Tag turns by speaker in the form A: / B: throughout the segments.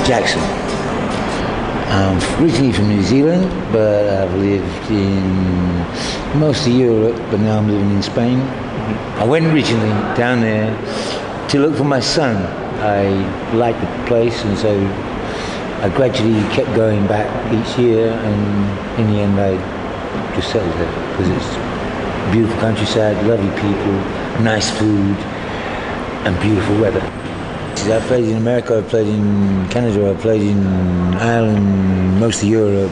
A: Jackson. I'm originally from New Zealand, but I've lived in most of Europe, but now I'm living in Spain. I went originally down there to look for my son. I liked the place, and so I gradually kept going back each year, and in the end I just settled there because it's beautiful countryside, lovely people, nice food, and beautiful weather. I've played in America, I've played in Canada, I've played in Ireland, most of Europe.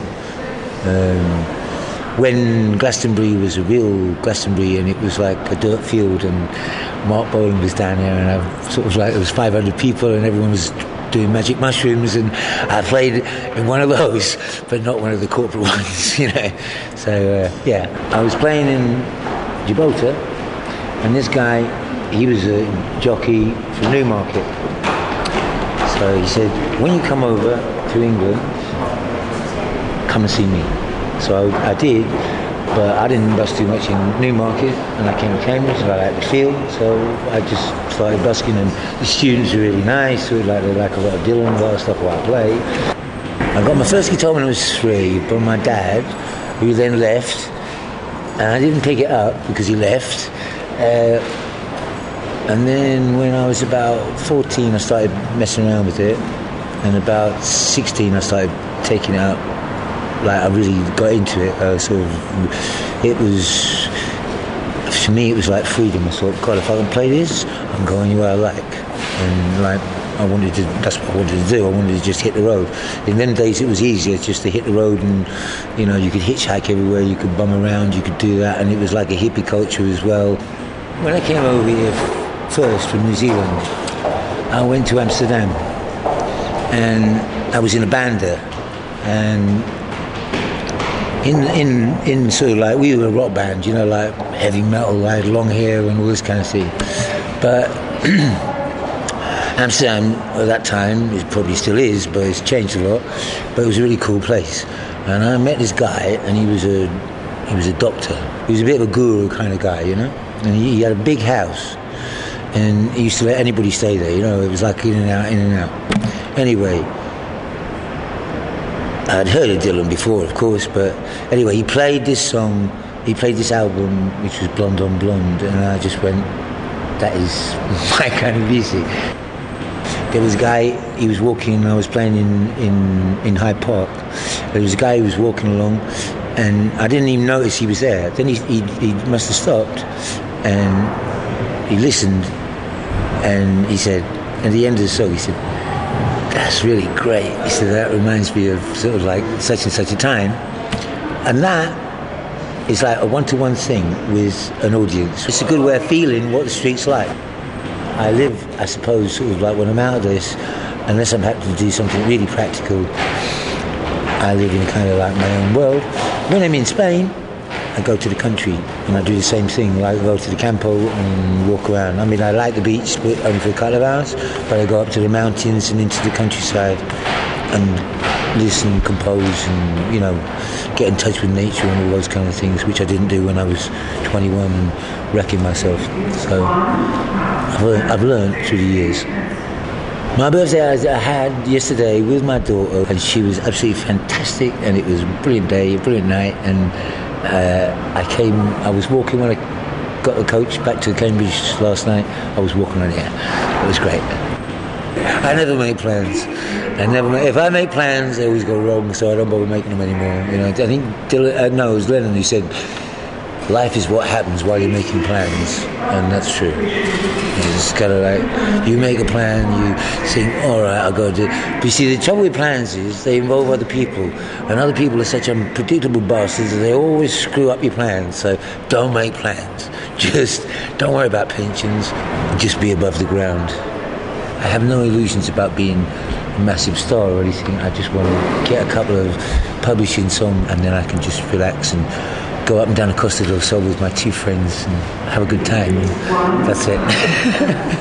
A: When Glastonbury was a real Glastonbury and it was like a dirt field and Mark Bolan was down there and I sort of like, it was 500 people and everyone was doing magic mushrooms and I played in one of those, but not one of the corporate ones, you know. So, yeah, I was playing in Gibraltar and this guy, he was a jockey from Newmarket. So he said, when you come over to England, come and see me. So I did, but I didn't bus too much in Newmarket, and I came to Cambridge, and I liked the field, so I just started busking, and the students were really nice, they like a lot of Dylan, a lot of stuff I play. I got my first guitar when I was 3 from my dad, who then left, and I didn't pick it up because he left. And then when I was about 14, I started messing around with it, and about 16, I started taking it up. Like I really got into it. It was, for me, it was like freedom. I thought, God, if I can play this, I can go anywhere I like. And like, that's what I wanted to do. I wanted to just hit the road. In them days, it was easier just to hit the road, and you know, you could hitchhike everywhere, you could bum around, you could do that, and it was like a hippie culture as well. When I came over here first from New Zealand, I went to Amsterdam, and I was in a band there, and in sort of like, we were a rock band, you know, like heavy metal, I had long hair and all this kind of thing. But Amsterdam at that time, it probably still is, but it's changed a lot, but it was a really cool place. And I met this guy, and he was a doctor. He was a bit of a guru kind of guy, you know, and he had a big house, and he used to let anybody stay there, you know, it was like in and out, in and out. Anyway, I'd heard of Dylan before, of course, but anyway, he played this album, which was Blonde on Blonde, and I just went, that is my kind of music. There was a guy, he was walking, I was playing in Hyde Park, there was a guy who was walking along, and I didn't even notice he was there. Then he must have stopped, and he listened, and he said, at the end of the song, he said, that's really great. He said, that reminds me of sort of like such and such a time. And that is like a one-to-one thing with an audience. It's a good way of feeling what the street's like. I live, I suppose, sort of like when I'm out of this, unless I'm happy to do something really practical, I live in kind of like my own world. When I'm in Spain, I go to the country and I do the same thing, like I go to the campo and walk around. I mean, I like the beach, but only for a couple of hours, but I go up to the mountains and into the countryside and listen, compose, and, you know, get in touch with nature and all those kind of things, which I didn't do when I was 21 and wrecking myself. So I've learned through the years. My birthday I had yesterday with my daughter, and she was absolutely fantastic, and it was a brilliant day, a brilliant night, and I was walking when I got the coach back to Cambridge last night. I was walking on air. It was great. I never make plans. If I make plans, they always go wrong, so I don't bother making them anymore. You know, I think it was Lennon who said, life is what happens while you're making plans, and that's true. It's kind of like, you make a plan, you think, all right, I'll go do it. But you see, the trouble with plans is they involve other people, and other people are such unpredictable bastards that they always screw up your plans. So don't make plans. Just don't worry about pensions, just be above the ground. I have no illusions about being a massive star or anything. I just want to get a couple of publishing songs, and then I can just relax and go up and down the Costa del Sol with my 2 friends and have a good time. That's it.